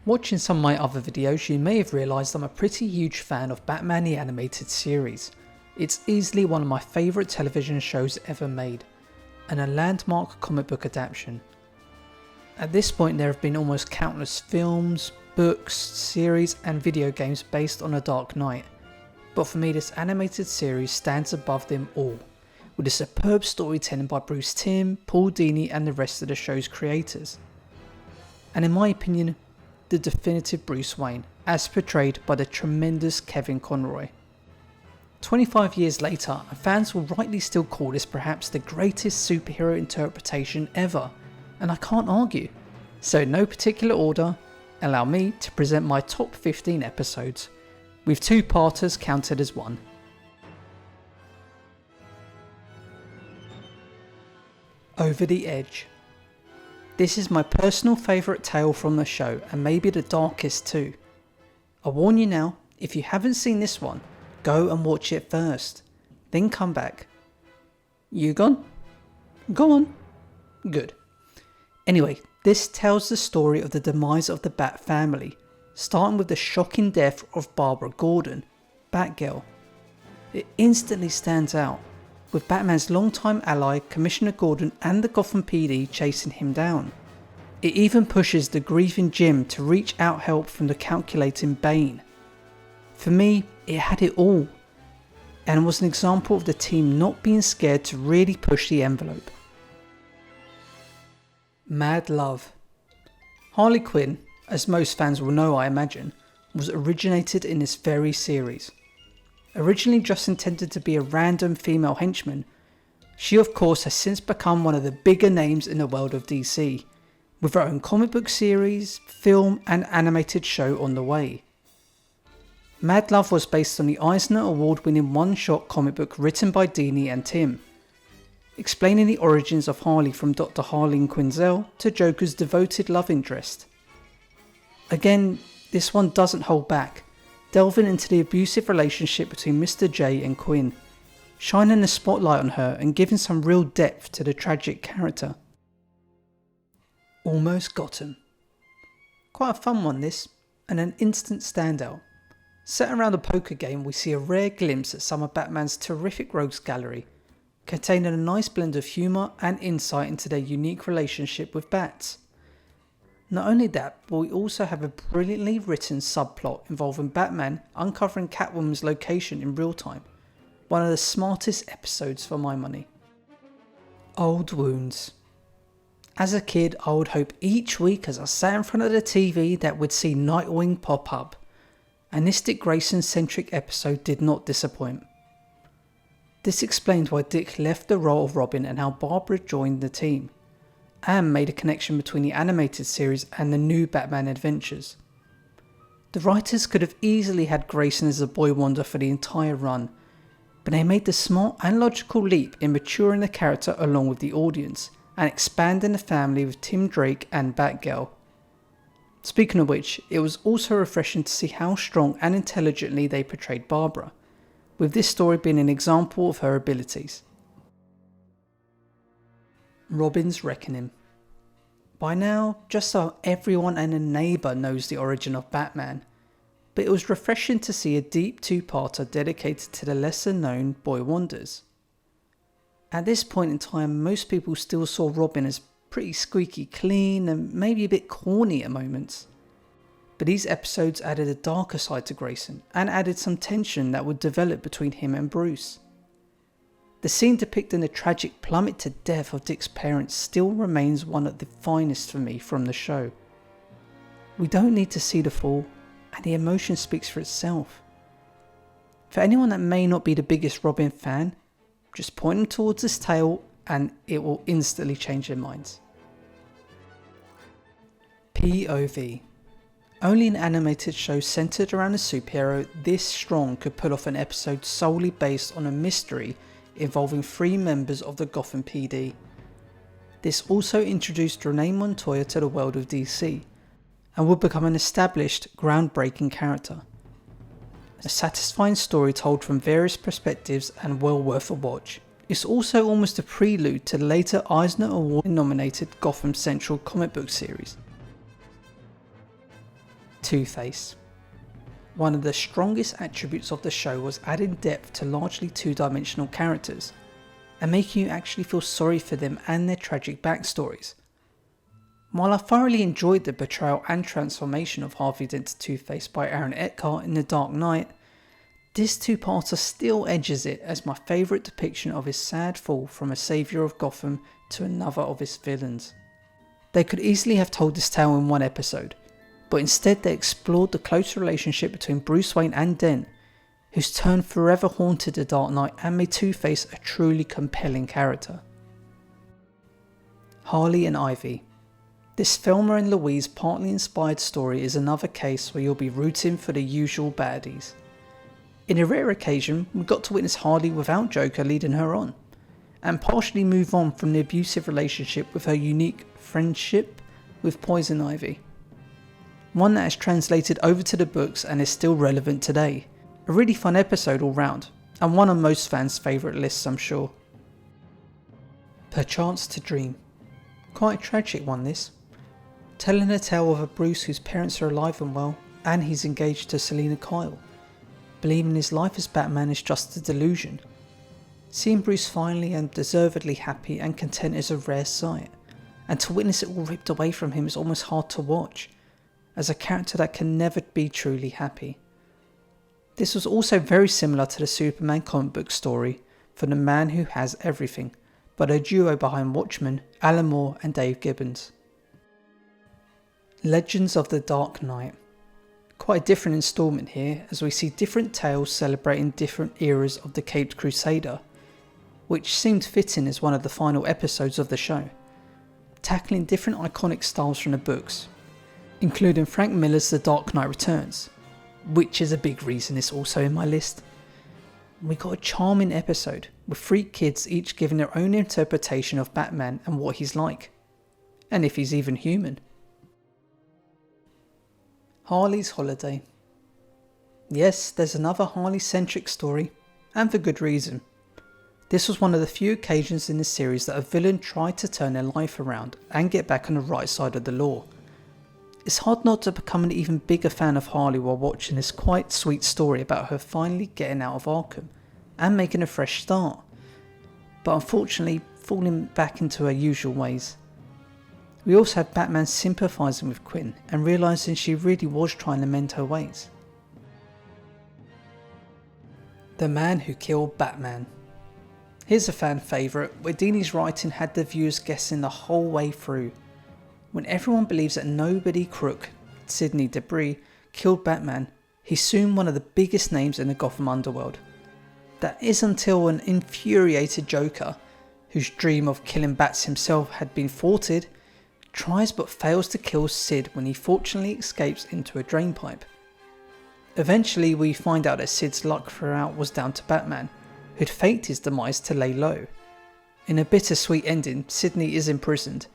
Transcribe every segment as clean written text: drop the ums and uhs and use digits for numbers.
Watching some of my other videos, you may have realised I'm a pretty huge fan of Batman the Animated Series. It's easily one of my favourite television shows ever made, and a landmark comic book adaptation. At this point there have been almost countless films, books, series and video games based on a Dark Knight, but for me this animated series stands above them all, with a superb storytelling by Bruce Timm, Paul Dini and the rest of the show's creators. And in my opinion, the definitive Bruce Wayne, as portrayed by the tremendous Kevin Conroy. 25 years later, fans will rightly still call this perhaps the greatest superhero interpretation ever, and I can't argue. So in no particular order, allow me to present my top 15 episodes, with two-parters counted as one. Over the Edge. This is my personal favourite tale from the show, and maybe the darkest too. I warn you now, if you haven't seen this one, go and watch it first, then come back. You gone? Go on. Good. Anyway, this tells the story of the demise of the Bat family, starting with the shocking death of Barbara Gordon, Batgirl. It instantly stands out, with Batman's longtime ally Commissioner Gordon and the Gotham PD chasing him down. It even pushes the grieving Jim to reach out help from the calculating Bane. For me, it had it all, and was an example of the team not being scared to really push the envelope. Mad Love. Harley Quinn, as most fans will know I imagine, was originated in this very series. Originally just intended to be a random female henchman, she of course has since become one of the bigger names in the world of DC, with her own comic book series, film and animated show on the way. Mad Love was based on the Eisner Award-winning one-shot comic book written by Dini and Timm, explaining the origins of Harley from Dr. Harleen Quinzel to Joker's devoted love interest. Again, this one doesn't hold back, delving into the abusive relationship between Mr. J and Quinn, shining a spotlight on her and giving some real depth to the tragic character. Almost Gotham. Quite a fun one this, and an instant standout. Set around a poker game, we see a rare glimpse at some of Batman's terrific rogues gallery, containing a nice blend of humour and insight into their unique relationship with bats. Not only that, but we also have a brilliantly written subplot involving Batman uncovering Catwoman's location in real time. One of the smartest episodes for my money. Old Wounds. As a kid, I would hope each week as I sat in front of the TV that we'd see Nightwing pop up, and this Dick Grayson centric episode did not disappoint. This explains why Dick left the role of Robin and how Barbara joined the team, and made a connection between the animated series and the new Batman adventures. The writers could have easily had Grayson as a boy wonder for the entire run, but they made the smart and logical leap in maturing the character along with the audience, and expanding the family with Tim Drake and Batgirl. Speaking of which, it was also refreshing to see how strong and intelligently they portrayed Barbara, with this story being an example of her abilities. Robin's Reckoning. By now, just about everyone and a neighbour knows the origin of Batman, but it was refreshing to see a deep two-parter dedicated to the lesser known boy wonders. At this point in time, most people still saw Robin as pretty squeaky clean and maybe a bit corny at moments. But these episodes added a darker side to Grayson and added some tension that would develop between him and Bruce. The scene depicting the tragic plummet to death of Dick's parents still remains one of the finest for me from the show. We don't need to see the fall, and the emotion speaks for itself. For anyone that may not be the biggest Robin fan, just point them towards this tale and it will instantly change their minds. POV. Only an animated show centred around a superhero this strong could pull off an episode solely based on a mystery involving 3 members of the Gotham PD. This also introduced Renee Montoya to the world of DC, and would become an established, groundbreaking character. A satisfying story told from various perspectives and well worth a watch. It's also almost a prelude to the later Eisner Award nominated Gotham Central comic book series. Two-Face. One of the strongest attributes of the show was adding depth to largely two-dimensional characters, and making you actually feel sorry for them and their tragic backstories. While I thoroughly enjoyed the portrayal and transformation of Harvey Dent to Two-Face by Aaron Eckhart in The Dark Knight, this two-parter still edges it as my favourite depiction of his sad fall from a saviour of Gotham to another of his villains. They could easily have told this tale in one episode, but instead they explored the close relationship between Bruce Wayne and Dent, whose turn forever haunted The Dark Knight and made Two-Face a truly compelling character. Harley and Ivy. This Thelma and Louise partly inspired story is another case where you'll be rooting for the usual baddies. In a rare occasion, we got to witness Harley without Joker leading her on, and partially move on from the abusive relationship with her unique friendship with Poison Ivy. One that has translated over to the books and is still relevant today. A really fun episode all round, and one on most fans' favourite lists, I'm sure. Perchance to Dream. Quite a tragic one this. Telling a tale of a Bruce whose parents are alive and well, and he's engaged to Selina Kyle. Believing his life as Batman is just a delusion. Seeing Bruce finally and deservedly happy and content is a rare sight, and to witness it all ripped away from him is almost hard to watch, as a character that can never be truly happy. This was also very similar to the Superman comic book story for the man who has everything, but a duo behind Watchmen, Alan Moore and Dave Gibbons. Legends of the Dark Knight. Quite a different instalment here, as we see different tales celebrating different eras of the Caped Crusader, which seemed fitting as one of the final episodes of the show, tackling different iconic styles from the books, including Frank Miller's The Dark Knight Returns, which is a big reason it's also in my list. We got a charming episode, with 3 kids each giving their own interpretation of Batman and what he's like, and if he's even human. Harley's Holiday. Yes, there's another Harley-centric story, and for good reason. This was one of the few occasions in the series that a villain tried to turn their life around and get back on the right side of the law. It's hard not to become an even bigger fan of Harley while watching this quite sweet story about her finally getting out of Arkham and making a fresh start, but unfortunately falling back into her usual ways. We also have Batman sympathising with Quinn and realising she really was trying to mend her ways. The Man Who Killed Batman. Here's a fan favourite where Dini's writing had the viewers guessing the whole way through. When everyone believes that nobody crook, Sidney Debris, killed Batman, he's soon one of the biggest names in the Gotham underworld. That is until an infuriated Joker, whose dream of killing Bats himself had been thwarted, tries but fails to kill Sid when he fortunately escapes into a drainpipe. Eventually we find out that Sid's luck throughout was down to Batman, who'd faked his demise to lay low. In a bittersweet ending, Sidney is imprisoned,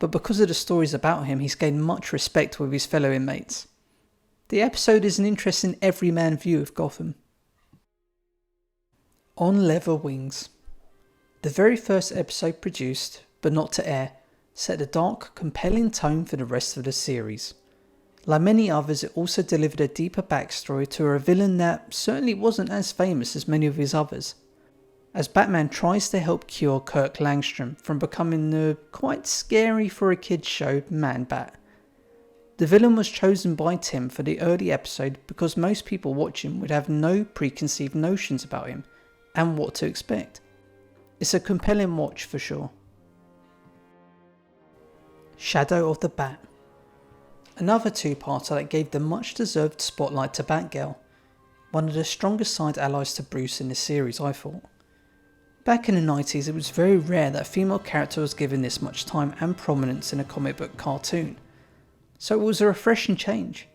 but because of the stories about him he's gained much respect with his fellow inmates. The episode is an interesting everyman view of Gotham. On Leather Wings. The very first episode produced, but not to air, set a dark, compelling tone for the rest of the series. Like many others, it also delivered a deeper backstory to a villain that certainly wasn't as famous as many of his others, as Batman tries to help cure Kirk Langstrom from becoming the quite scary for a kids show Man-Bat. The villain was chosen by Tim for the early episode because most people watching would have no preconceived notions about him and what to expect. It's a compelling watch for sure. Shadow of the Bat. Another two-parter that gave the much deserved spotlight to Batgirl, one of the strongest side allies to Bruce in the series I thought. Back in the 90s it was very rare that a female character was given this much time and prominence in a comic book cartoon, so it was a refreshing change.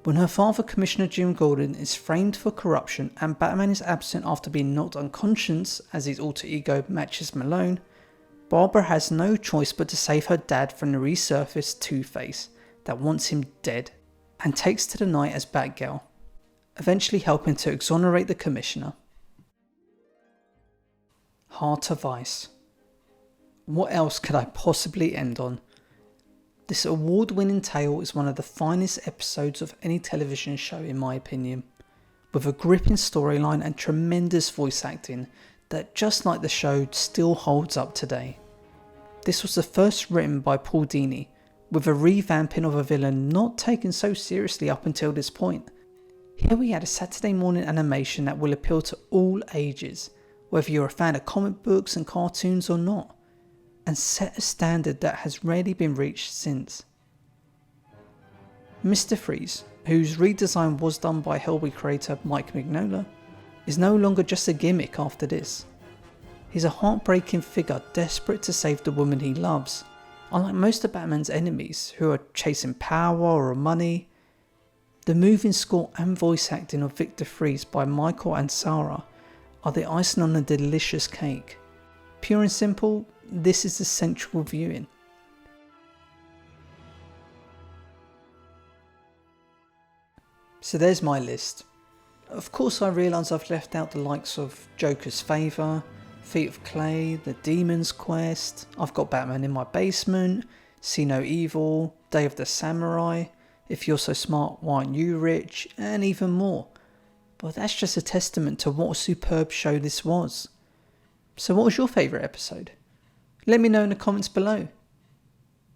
When her father, Commissioner Jim Gordon, is framed for corruption and Batman is absent after being knocked unconscious as his alter ego Matches Malone, Barbara has no choice but to save her dad from the resurfaced Two-Face that wants him dead, and takes to the night as Batgirl, eventually helping to exonerate the Commissioner. Heart of Ice. What else could I possibly end on? This award-winning tale is one of the finest episodes of any television show in my opinion, with a gripping storyline and tremendous voice acting that, just like the show, still holds up today. This was the first written by Paul Dini, with a revamping of a villain not taken so seriously up until this point. Here we had a Saturday morning animation that will appeal to all ages, whether you're a fan of comic books and cartoons or not, and set a standard that has rarely been reached since. Mr. Freeze, whose redesign was done by Hellboy creator Mike Mignola, is no longer just a gimmick after this. He's a heartbreaking figure desperate to save the woman he loves. Unlike most of Batman's enemies, who are chasing power or money, the moving score and voice acting of Victor Freeze by Michael Ansara are the icing on a delicious cake. Pure and simple, this is the central viewing. So there's my list. Of course I realise I've left out the likes of Joker's Favour, Feet of Clay, The Demon's Quest, I've got Batman in My Basement, See No Evil, Day of the Samurai, If You're So Smart Why Aren't You Rich, and even more. But that's just a testament to what a superb show this was. So what was your favourite episode? Let me know in the comments below.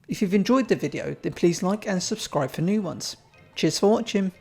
If you've enjoyed the video, then please like and subscribe for new ones. Cheers for watching.